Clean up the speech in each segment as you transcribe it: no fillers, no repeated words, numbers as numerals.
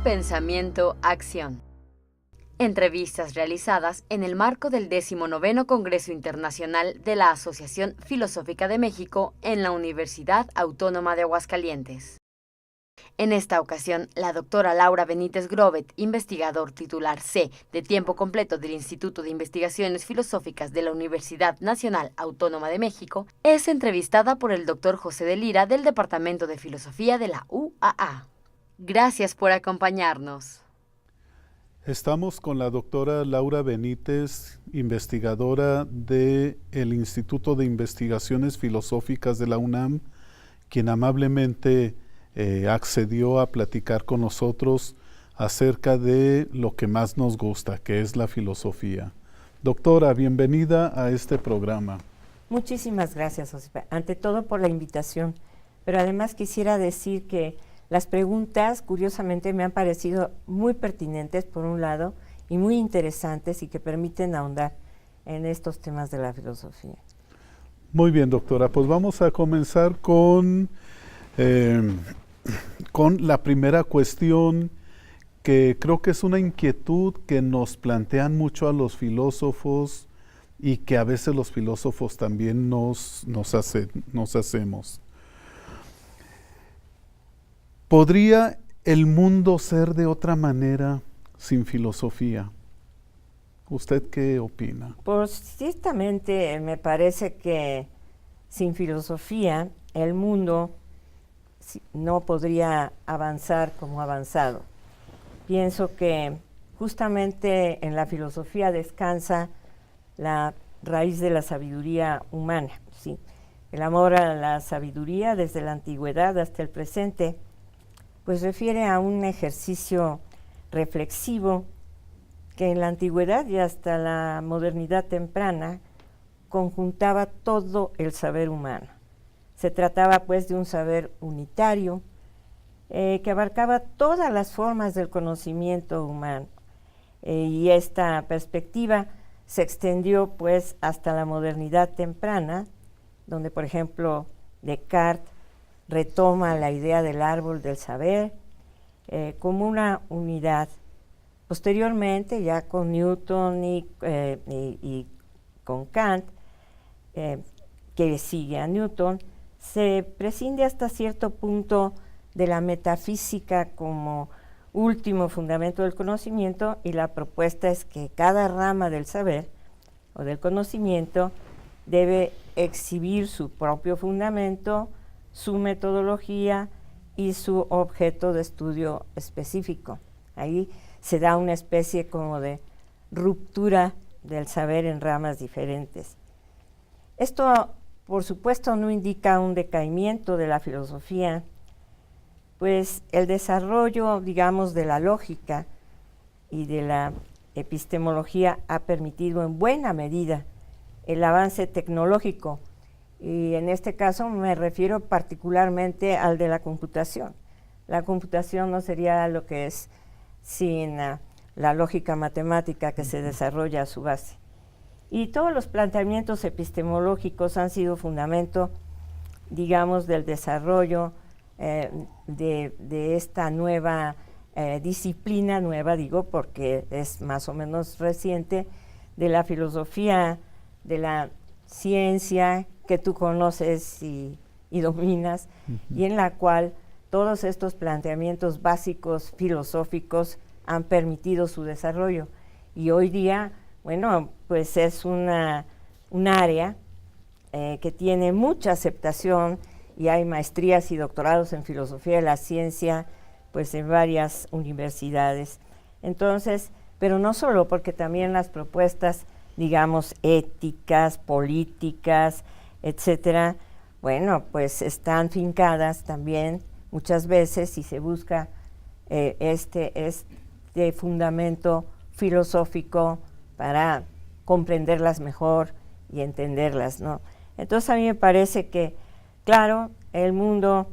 Pensamiento, acción. Entrevistas realizadas en el marco del 19º Congreso Internacional de la Asociación Filosófica de México en la Universidad Autónoma de Aguascalientes. En esta ocasión, la doctora Laura Benítez Grobet, investigador titular C de tiempo completo del Instituto de Investigaciones Filosóficas de la Universidad Nacional Autónoma de México, es entrevistada por el doctor José de Lira del Departamento de Filosofía de la UAA. Gracias por acompañarnos. Estamos con la doctora Laura Benítez, investigadora del Instituto de Investigaciones Filosóficas de la UNAM, quien amablemente accedió a platicar con nosotros acerca de lo que más nos gusta, que es la filosofía. Doctora, bienvenida a este programa. Muchísimas gracias, José. Ante todo por la invitación, pero además quisiera decir que las preguntas, curiosamente, me han parecido muy pertinentes, por un lado, y muy interesantes y que permiten ahondar en estos temas de la filosofía. Muy bien, doctora. Pues vamos a comenzar con la primera cuestión, que creo que es una inquietud que nos plantean mucho a los filósofos y que a veces los filósofos también nos hacemos. ¿Podría el mundo ser de otra manera sin filosofía? ¿Usted qué opina? Pues ciertamente me parece que sin filosofía el mundo no podría avanzar como ha avanzado. Pienso que justamente en la filosofía descansa la raíz de la sabiduría humana, ¿sí? El amor a la sabiduría desde la antigüedad hasta el presente pues refiere a un ejercicio reflexivo que en la antigüedad y hasta la modernidad temprana conjuntaba todo el saber humano. Se trataba pues de un saber unitario que abarcaba todas las formas del conocimiento humano y esta perspectiva se extendió pues hasta la modernidad temprana, donde por ejemplo Descartes retoma la idea del árbol del saber como una unidad. Posteriormente, ya con Newton y con Kant, que sigue a Newton, se prescinde hasta cierto punto de la metafísica como último fundamento del conocimiento y la propuesta es que cada rama del saber o del conocimiento debe exhibir su propio fundamento, su metodología y su objeto de estudio específico. Ahí se da una especie como de ruptura del saber en ramas diferentes. Esto, por supuesto, no indica un decaimiento de la filosofía, pues el desarrollo, digamos, de la lógica y de la epistemología ha permitido en buena medida el avance tecnológico, y en este caso me refiero particularmente al de la computación. La computación no sería lo que es sin la lógica matemática que se desarrolla a su base. Y todos los planteamientos epistemológicos han sido fundamento, digamos, del desarrollo de esta nueva disciplina, nueva digo porque es más o menos reciente, de la filosofía, de la ciencia que tú conoces y dominas, y en la cual todos estos planteamientos básicos filosóficos han permitido su desarrollo. Y hoy día, bueno, pues es un área que tiene mucha aceptación y hay maestrías y doctorados en filosofía de la ciencia, pues en varias universidades. Entonces, pero no solo, porque también las propuestas, digamos, éticas, políticas, etcétera, bueno, pues están fincadas también muchas veces y se busca este fundamento filosófico para comprenderlas mejor y entenderlas, ¿no? Entonces a mí me parece que, claro, el mundo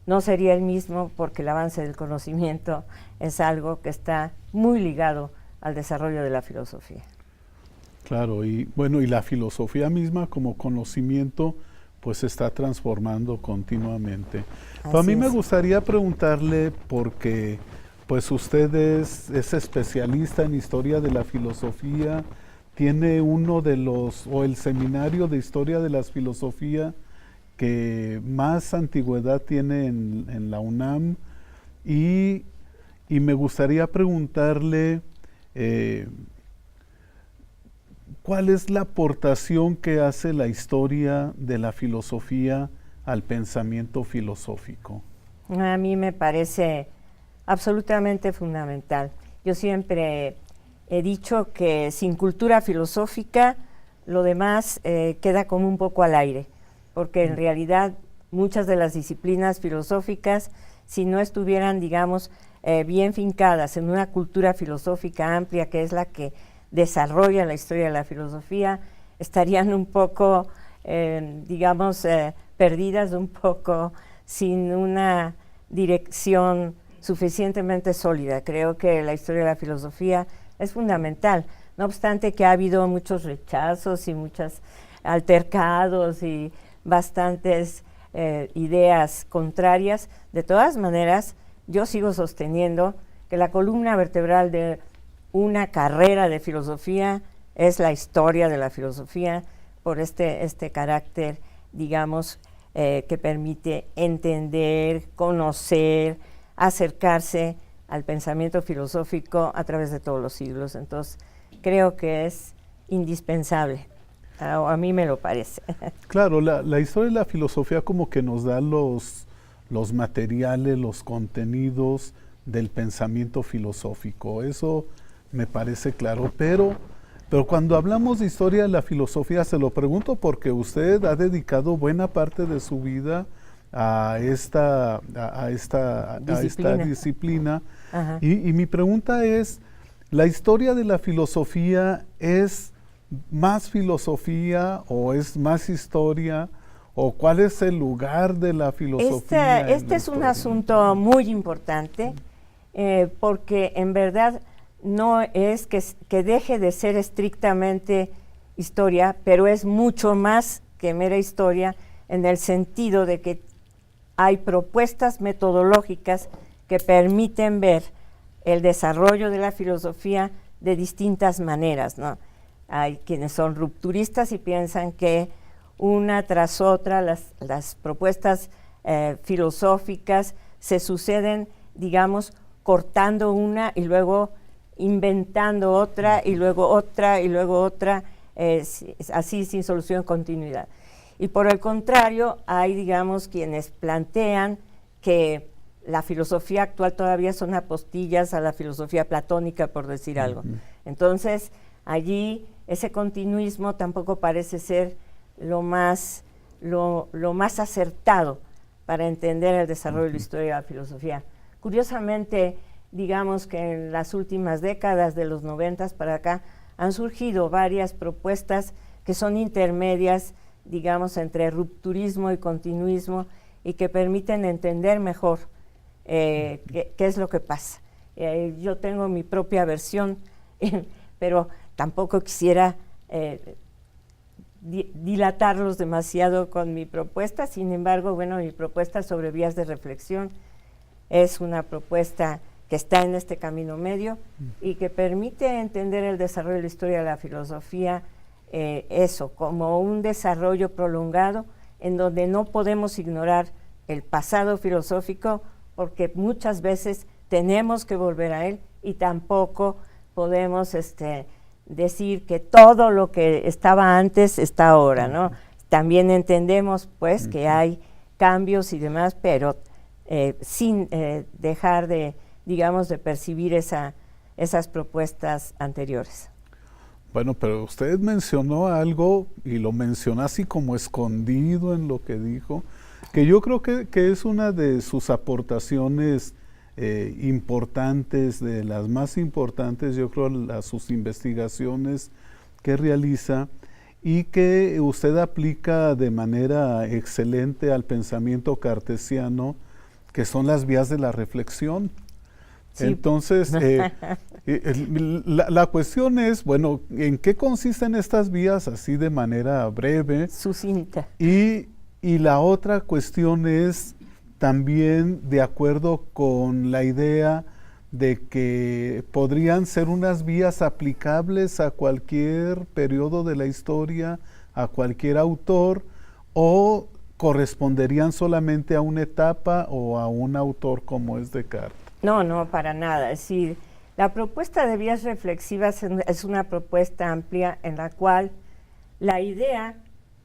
no sería el mismo porque el avance del conocimiento es algo que está muy ligado al desarrollo de la filosofía. Claro, y bueno, y la filosofía misma como conocimiento, pues se está transformando continuamente. Así Pero a mí me es. gustaría preguntarle, porque pues usted es especialista en historia de la filosofía, tiene uno de los, o el seminario de historia de la filosofía que más antigüedad tiene en la UNAM, y me gustaría preguntarle ¿cuál es la aportación que hace la historia de la filosofía al pensamiento filosófico? A mí me parece absolutamente fundamental. Yo siempre he dicho que sin cultura filosófica lo demás queda como un poco al aire, porque en realidad muchas de las disciplinas filosóficas, si no estuvieran, digamos, bien fincadas en una cultura filosófica amplia, que es la que desarrolla la historia de la filosofía, estarían un poco, digamos, perdidas, un poco sin una dirección suficientemente sólida. Creo que la historia de la filosofía es fundamental, no obstante que ha habido muchos rechazos y muchos altercados y bastantes ideas contrarias. De todas maneras, yo sigo sosteniendo que la columna vertebral de una carrera de filosofía es la historia de la filosofía, por este carácter, digamos, que permite entender, conocer, acercarse al pensamiento filosófico a través de todos los siglos. Entonces, creo que es indispensable. A mí me lo parece. Claro, la historia de la filosofía como que nos da los materiales, los contenidos del pensamiento filosófico. Eso me parece claro, pero cuando hablamos de historia de la filosofía, se lo pregunto porque usted ha dedicado buena parte de su vida a esta disciplina. Y mi pregunta es, ¿la historia de la filosofía es más filosofía o es más historia? ¿O cuál es el lugar de la filosofía? Este es un asunto muy importante, porque en verdad no es que deje de ser estrictamente historia, pero es mucho más que mera historia, en el sentido de que hay propuestas metodológicas que permiten ver el desarrollo de la filosofía de distintas maneras, ¿no? Hay quienes son rupturistas y piensan que una tras otra las propuestas filosóficas se suceden, digamos, cortando una y luego inventando otra y luego otra y luego otra, así sin solución, continuidad. Y por el contrario, hay, digamos, quienes plantean que la filosofía actual todavía son apostillas a la filosofía platónica, por decir algo. Entonces, allí ese continuismo tampoco parece ser lo más acertado para entender el desarrollo de la historia de la filosofía. Curiosamente, digamos que en las últimas décadas, de los 90 para acá, han surgido varias propuestas que son intermedias, digamos, entre rupturismo y continuismo, y que permiten entender mejor qué es lo que pasa. Yo tengo mi propia versión, pero tampoco quisiera dilatarlos demasiado con mi propuesta. Sin embargo, bueno, mi propuesta sobre vías de reflexión es una propuesta que está en este camino medio y que permite entender el desarrollo de la historia de la filosofía, eso, como un desarrollo prolongado en donde no podemos ignorar el pasado filosófico, porque muchas veces tenemos que volver a él, y tampoco podemos decir que todo lo que estaba antes está ahora, ¿no? También entendemos, pues, que hay cambios y demás, pero sin dejar de, digamos, de percibir esas propuestas anteriores. Bueno, pero usted mencionó algo, y lo mencionó así como escondido en lo que dijo, que yo creo que es una de sus aportaciones importantes, de las más importantes, yo creo, a sus investigaciones que realiza, y que usted aplica de manera excelente al pensamiento cartesiano, que son las vías de la reflexión. Sí. Entonces, la cuestión es, bueno, ¿en qué consisten estas vías, así de manera breve? Sucinta. Y Y la otra cuestión es también de acuerdo con la idea de que podrían ser unas vías aplicables a cualquier periodo de la historia, a cualquier autor, o corresponderían solamente a una etapa o a un autor como es Descartes. No, no, para nada. Es decir, la propuesta de vías reflexivas es una propuesta amplia en la cual la idea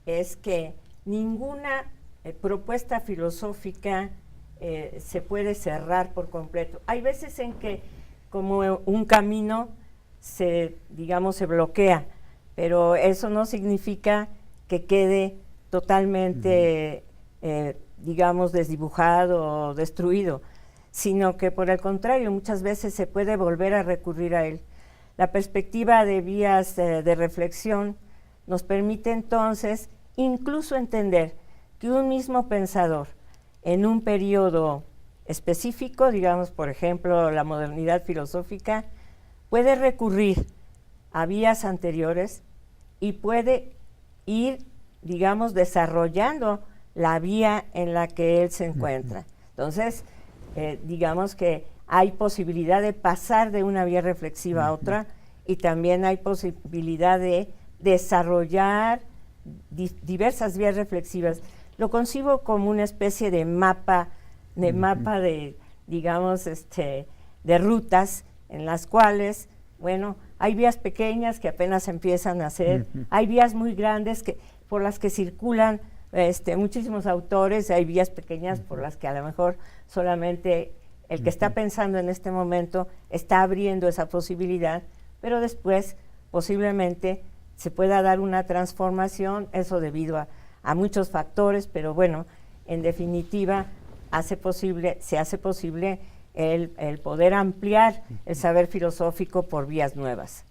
es que ninguna propuesta filosófica se puede cerrar por completo. Hay veces en que como un camino se bloquea, pero eso no significa que quede totalmente, desdibujado o destruido, sino que por el contrario, muchas veces se puede volver a recurrir a él. La perspectiva de vías de reflexión nos permite entonces incluso entender que un mismo pensador en un periodo específico, digamos por ejemplo la modernidad filosófica, puede recurrir a vías anteriores y puede ir, desarrollando la vía en la que él se encuentra. Entonces, digamos que hay posibilidad de pasar de una vía reflexiva a otra, y también hay posibilidad de desarrollar diversas vías reflexivas. Lo concibo como una especie de mapa de rutas en las cuales, hay vías pequeñas que apenas empiezan a hacer, hay vías muy grandes por las que circulan muchísimos autores, hay vías pequeñas por las que a lo mejor solamente el que está pensando en este momento está abriendo esa posibilidad, pero después posiblemente se pueda dar una transformación, eso debido a muchos factores, pero en definitiva se hace posible el poder ampliar el saber filosófico por vías nuevas.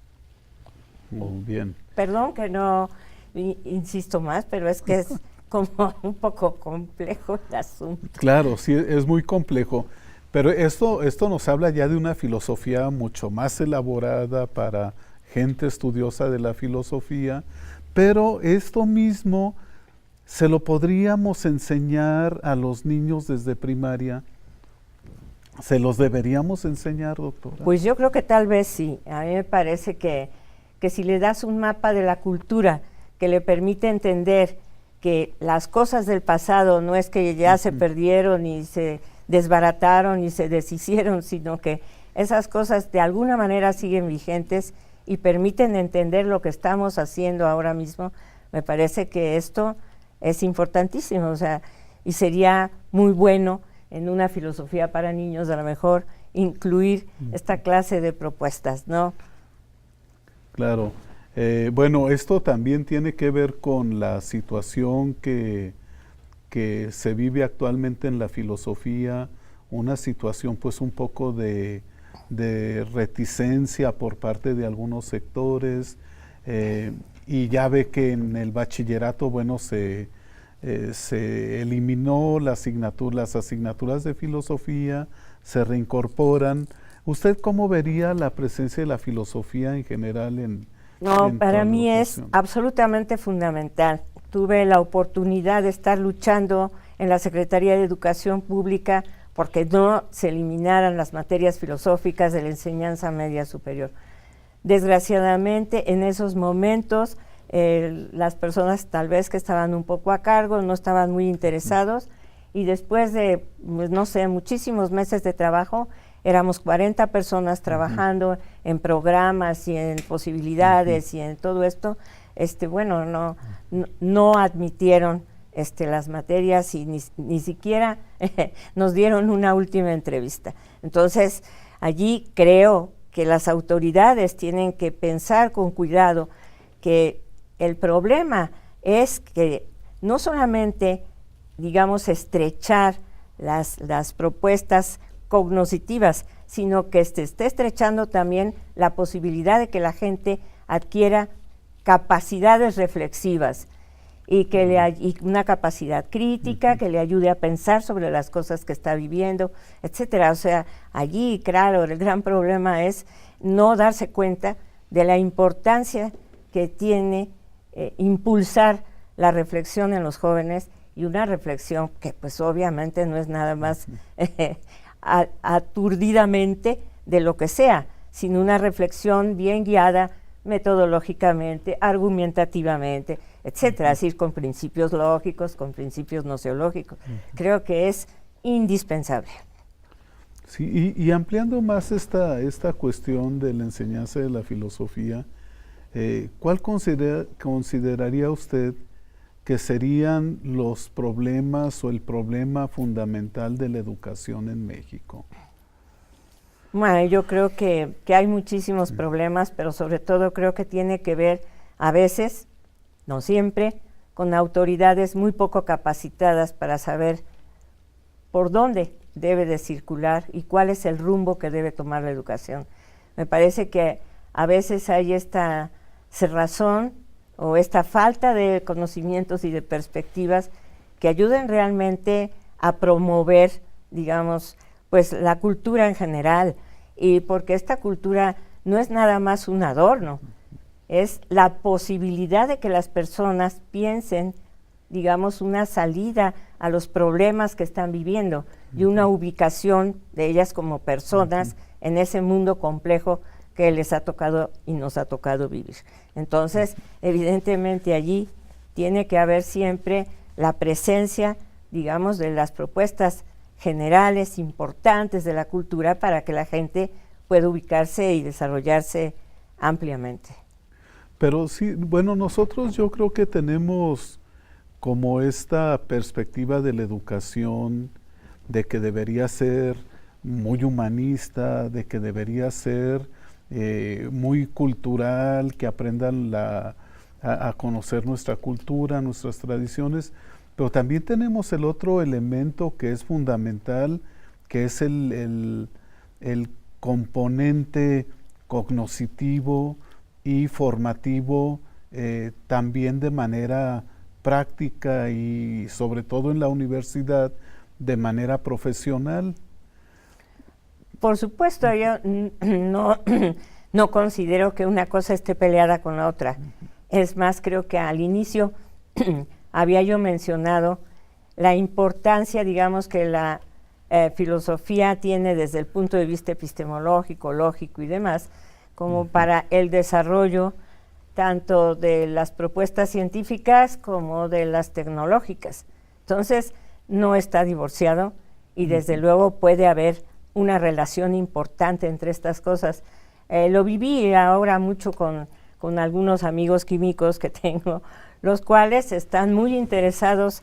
Muy bien. Perdón que no insisto más, pero es que es como un poco complejo el asunto. Claro, sí, es muy complejo, pero esto nos habla ya de una filosofía mucho más elaborada para gente estudiosa de la filosofía, pero esto mismo se lo podríamos enseñar a los niños desde primaria. ¿Se los deberíamos enseñar, doctora? Pues yo creo que tal vez sí. A mí me parece que si le das un mapa de la cultura que le permite entender que las cosas del pasado no es que ya se perdieron y se desbarataron y se deshicieron, sino que esas cosas de alguna manera siguen vigentes y permiten entender lo que estamos haciendo ahora mismo, me parece que esto es importantísimo, y sería muy bueno en una filosofía para niños a lo mejor incluir esta clase de propuestas, ¿no? Claro. Esto también tiene que ver con la situación que se vive actualmente en la filosofía, una situación pues un poco de reticencia por parte de algunos sectores, y ya ve que en el bachillerato, se eliminó las asignaturas de filosofía, se reincorporan. ¿Usted cómo vería la presencia de la filosofía en general en para mí es absolutamente fundamental. Tuve la oportunidad de estar luchando en la Secretaría de Educación Pública porque no se eliminaran las materias filosóficas de la enseñanza media superior. Desgraciadamente, en esos momentos, las personas tal vez que estaban un poco a cargo no estaban muy interesados, y después de, muchísimos meses de trabajo, éramos 40 personas trabajando en programas y en posibilidades y en todo esto, no admitieron las materias y ni siquiera nos dieron una última entrevista. Entonces, allí creo que las autoridades tienen que pensar con cuidado que el problema es que no solamente, estrechar las propuestas cognoscitivas, sino que esté estrechando también la posibilidad de que la gente adquiera capacidades reflexivas y y una capacidad crítica que le ayude a pensar sobre las cosas que está viviendo, etcétera. Allí, claro, el gran problema es no darse cuenta de la importancia que tiene impulsar la reflexión en los jóvenes y una reflexión que pues obviamente no es nada más aturdidamente de lo que sea, sino una reflexión bien guiada metodológicamente, argumentativamente, etcétera, es decir, con principios lógicos, con principios nociológicos. Creo que es indispensable. Sí, y ampliando más esta cuestión de la enseñanza de la filosofía, ¿cuál consideraría usted que serían los problemas o el problema fundamental de la educación en México? Bueno, yo creo que hay muchísimos problemas, pero sobre todo creo que tiene que ver a veces, no siempre, con autoridades muy poco capacitadas para saber por dónde debe de circular y cuál es el rumbo que debe tomar la educación. Me parece que a veces hay esta cerrazón o esta falta de conocimientos y de perspectivas que ayuden realmente a promover, digamos, pues la cultura en general, y porque esta cultura no es nada más un adorno, es la posibilidad de que las personas piensen, digamos, una salida a los problemas que están viviendo y una ubicación de ellas como personas en ese mundo complejo que les ha tocado y nos ha tocado vivir. Entonces, evidentemente allí tiene que haber siempre la presencia, digamos, de las propuestas generales, importantes de la cultura para que la gente pueda ubicarse y desarrollarse ampliamente. Pero sí, bueno, nosotros yo creo que tenemos como esta perspectiva de la educación, de que debería ser muy humanista, de que debería ser muy cultural, que aprendan a conocer nuestra cultura, nuestras tradiciones, pero también tenemos el otro elemento que es fundamental, que es el componente cognoscitivo y formativo, también de manera práctica y sobre todo en la universidad de manera profesional. Por supuesto, yo no considero que una cosa esté peleada con la otra. Es más, creo que al inicio había yo mencionado la importancia, digamos, que la filosofía tiene desde el punto de vista epistemológico, lógico y demás, como para el desarrollo tanto de las propuestas científicas como de las tecnológicas. Entonces, no está divorciado y desde luego puede haber una relación importante entre estas cosas. Lo viví ahora mucho con algunos amigos químicos que tengo, los cuales están muy interesados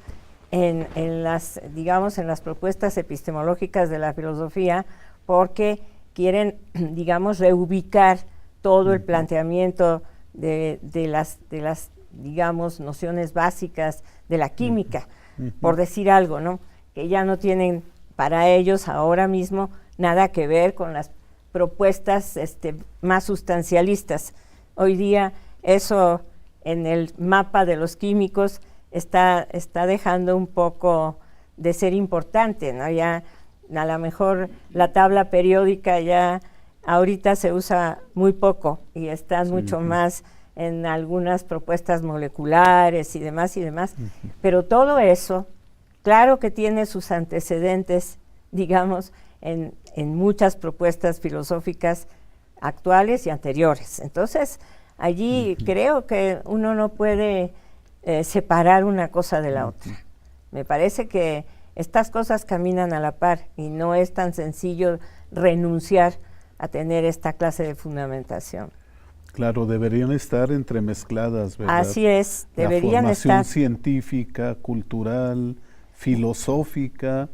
en las, digamos, en las propuestas epistemológicas de la filosofía, porque quieren, digamos, reubicar todo el planteamiento de las, digamos, nociones básicas de la química, por decir algo, ¿no? Que ya no tienen para ellos ahora mismo nada que ver con las propuestas más sustancialistas. Hoy día eso en el mapa de los químicos está dejando un poco de ser importante, ¿no? Ya a lo mejor la tabla periódica ya ahorita se usa muy poco y está mucho más en algunas propuestas moleculares y demás, pero todo eso, claro que tiene sus antecedentes, digamos, en muchas propuestas filosóficas actuales y anteriores. Entonces, allí creo que uno no puede separar una cosa de la otra. Me parece que estas cosas caminan a la par y no es tan sencillo renunciar a tener esta clase de fundamentación. Claro, deberían estar entremezcladas, ¿verdad? Así es, deberían estar. La formación científica, cultural, filosófica.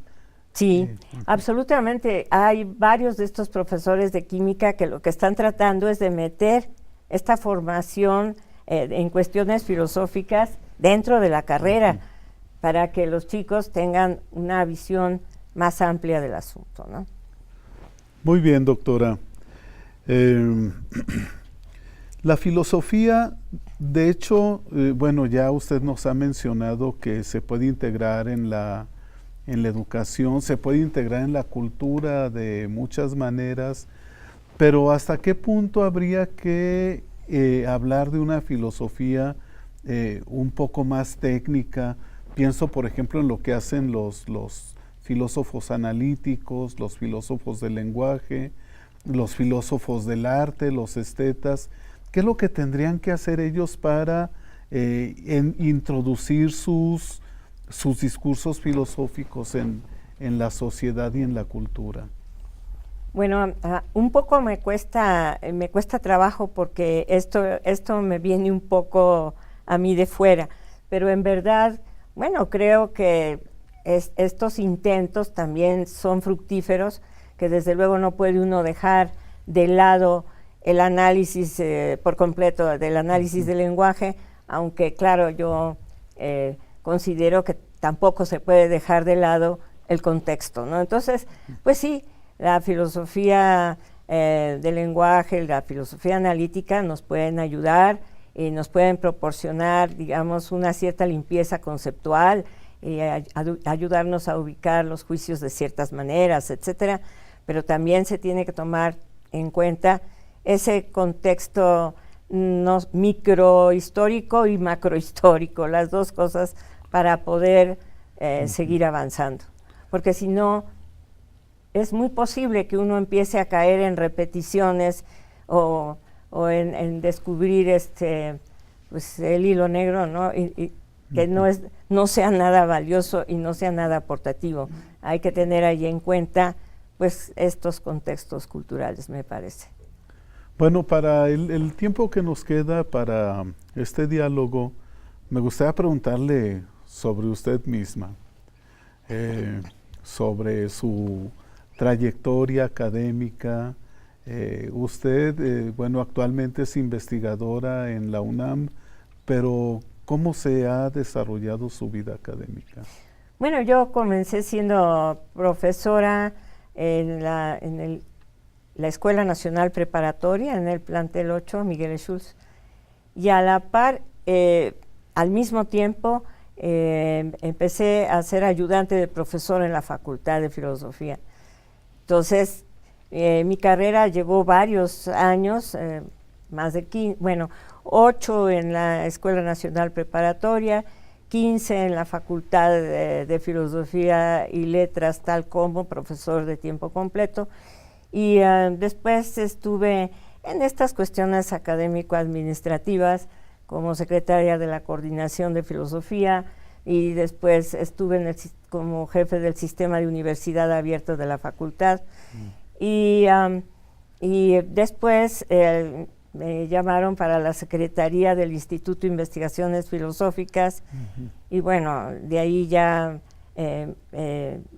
Sí, absolutamente. Hay varios de estos profesores de química que lo que están tratando es de meter esta formación en cuestiones filosóficas dentro de la carrera, para que los chicos tengan una visión más amplia del asunto, ¿no? Muy bien, doctora. La filosofía, de hecho, bueno, ya usted nos ha mencionado que se puede integrar en la educación, se puede integrar en la cultura de muchas maneras, pero ¿hasta qué punto habría que hablar de una filosofía un poco más técnica Pienso, por ejemplo, en lo que hacen los filósofos analíticos, los filósofos del lenguaje, los filósofos del arte, los estetas. ¿Qué es lo que tendrían que hacer ellos para introducir sus discursos filosóficos en la sociedad y en la cultura? Bueno, un poco me cuesta trabajo porque esto me viene un poco a mí de fuera, pero en verdad, bueno, creo que estos intentos también son fructíferos, que desde luego no puede uno dejar de lado el análisis por completo del análisis del lenguaje, aunque claro, yo considero que tampoco se puede dejar de lado el contexto, ¿no? Entonces, pues sí, la filosofía del lenguaje, la filosofía analítica nos pueden ayudar y nos pueden proporcionar, digamos, una cierta limpieza conceptual, ayudarnos a ubicar los juicios de ciertas maneras, etcétera, pero también se tiene que tomar en cuenta ese contexto microhistórico y macrohistórico, las dos cosas, para poder seguir avanzando, porque si no, es muy posible que uno empiece a caer en repeticiones o en descubrir pues el hilo negro, ¿no? Y que no sea nada valioso y no sea nada aportativo. Hay que tener ahí en cuenta pues estos contextos culturales, me parece. Bueno, para el tiempo que nos queda para este diálogo, me gustaría preguntarle sobre usted misma, sobre su trayectoria académica. Usted, bueno, actualmente es investigadora en la UNAM, pero ¿cómo se ha desarrollado su vida académica? Bueno, yo comencé siendo profesora en la Escuela Nacional Preparatoria, en el plantel 8, Miguel Schulz, y a la par, al mismo tiempo, empecé a ser ayudante de profesor en la Facultad de Filosofía. Entonces, mi carrera llevó varios años, más de 15, bueno, 8 en la Escuela Nacional Preparatoria, 15 en la Facultad de Filosofía y Letras, tal como profesor de tiempo completo, y después estuve en estas cuestiones académico-administrativas como secretaria de la Coordinación de Filosofía, y después estuve como jefe del sistema de universidad abierto de la facultad. Y después me llamaron para la secretaría del Instituto de Investigaciones Filosóficas, y bueno, de ahí ya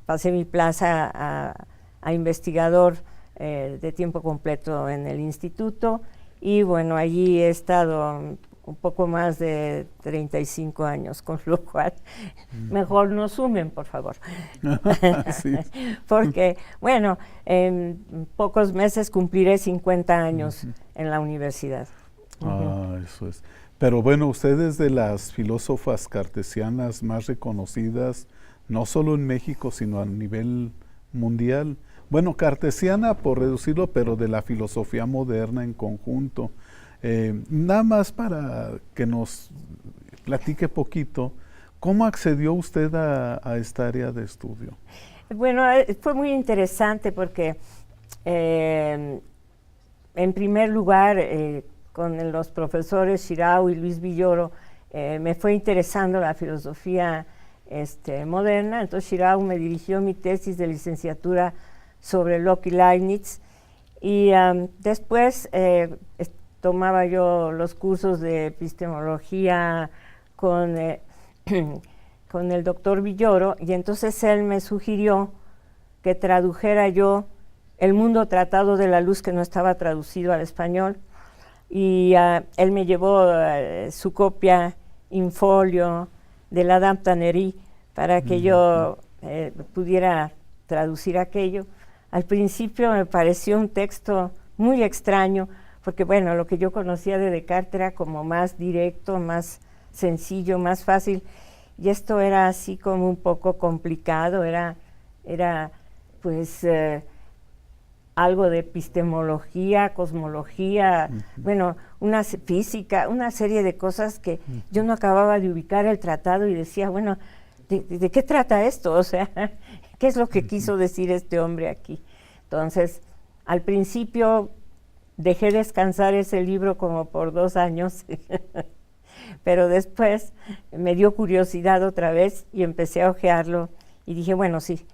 pasé mi plaza a investigador de tiempo completo en el instituto, y bueno, allí he estado un poco más de 35 años, con lo cual mejor no sumen, por favor. Sí. Porque, bueno, en pocos meses cumpliré 50 años en la universidad. Eso es. Pero bueno, usted es de las filósofas cartesianas más reconocidas, no solo en México, sino a nivel mundial. Bueno, cartesiana por reducirlo, pero de la filosofía moderna en conjunto. Nada más para que nos platique poquito, ¿cómo accedió usted a esta área de estudio? Bueno, fue muy interesante porque, en primer lugar, con los profesores Xirau y Luis Villoro, me fue interesando la filosofía moderna. Entonces Xirau me dirigió mi tesis de licenciatura sobre Locke y Leibniz, y después tomaba yo los cursos de epistemología con el doctor Villoro, y entonces él me sugirió que tradujera yo El mundo tratado de la luz, que no estaba traducido al español, y él me llevó su copia in folio de la Dame Tannery para que yo pudiera traducir aquello. Al principio me pareció un texto muy extraño, porque bueno, lo que yo conocía de Descartes era como más directo, más sencillo, más fácil, y esto era así como un poco complicado, era pues algo de epistemología, cosmología, bueno, una física, una serie de cosas que yo no acababa de ubicar el tratado, y decía, bueno, ¿de qué trata esto? O sea, ¿qué es lo que quiso decir este hombre aquí? Entonces, al principio dejé descansar ese libro como por 2 años, pero después me dio curiosidad otra vez y empecé a hojearlo y dije, bueno, sí,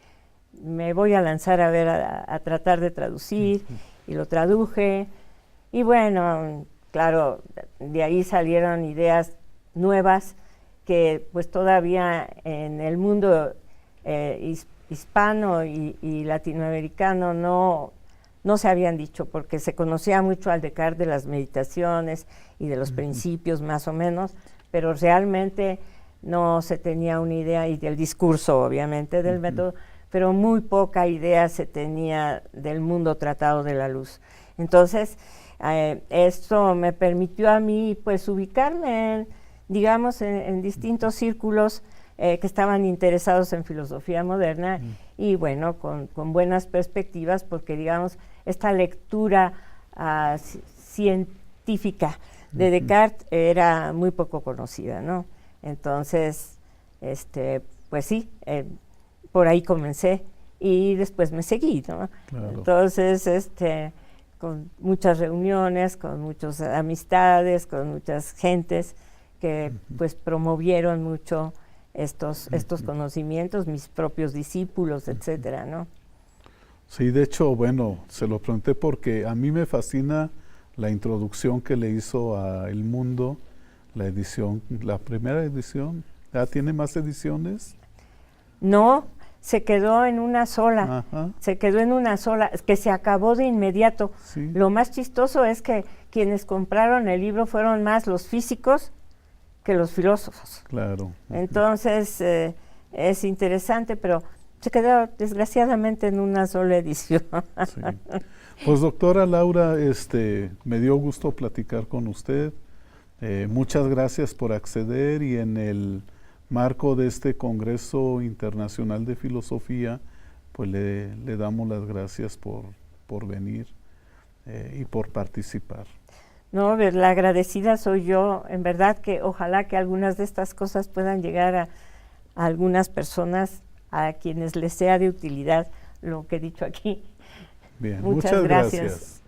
me voy a lanzar a ver, a tratar de traducir, y lo traduje, y bueno, claro, de ahí salieron ideas nuevas que pues todavía en el mundo hispano y latinoamericano no se habían dicho, porque se conocía mucho al Descartes de las meditaciones y de los principios más o menos, pero realmente no se tenía una idea, y del discurso obviamente del método, pero muy poca idea se tenía del mundo tratado de la luz. Entonces, esto me permitió a mí pues ubicarme en distintos círculos que estaban interesados en filosofía moderna, y bueno, con buenas perspectivas, porque digamos, esta lectura científica de Descartes era muy poco conocida, ¿no? Entonces, pues sí, por ahí comencé y después me seguí, ¿no? Claro. Entonces, con muchas reuniones, con muchas amistades, con muchas gentes que pues promovieron mucho estos conocimientos, mis propios discípulos, etcétera, ¿no? Sí, de hecho, bueno, se lo pregunté porque a mí me fascina la introducción que le hizo a El Mundo, la edición, la primera edición. ¿Ya tiene más ediciones? No, se quedó en una sola. Ajá. Se quedó en una sola, que se acabó de inmediato. Sí. Lo más chistoso es que quienes compraron el libro fueron más los físicos que los filósofos. Claro. Entonces, es interesante, pero se quedó desgraciadamente en una sola edición. Sí. Pues doctora Laura, me dio gusto platicar con usted. Muchas gracias por acceder, y en el marco de este Congreso Internacional de Filosofía, pues le damos las gracias por venir y por participar. No, la agradecida soy yo, en verdad, que ojalá que algunas de estas cosas puedan llegar a algunas personas a quienes les sea de utilidad lo que he dicho aquí. Bien, Muchas muchas gracias. gracias.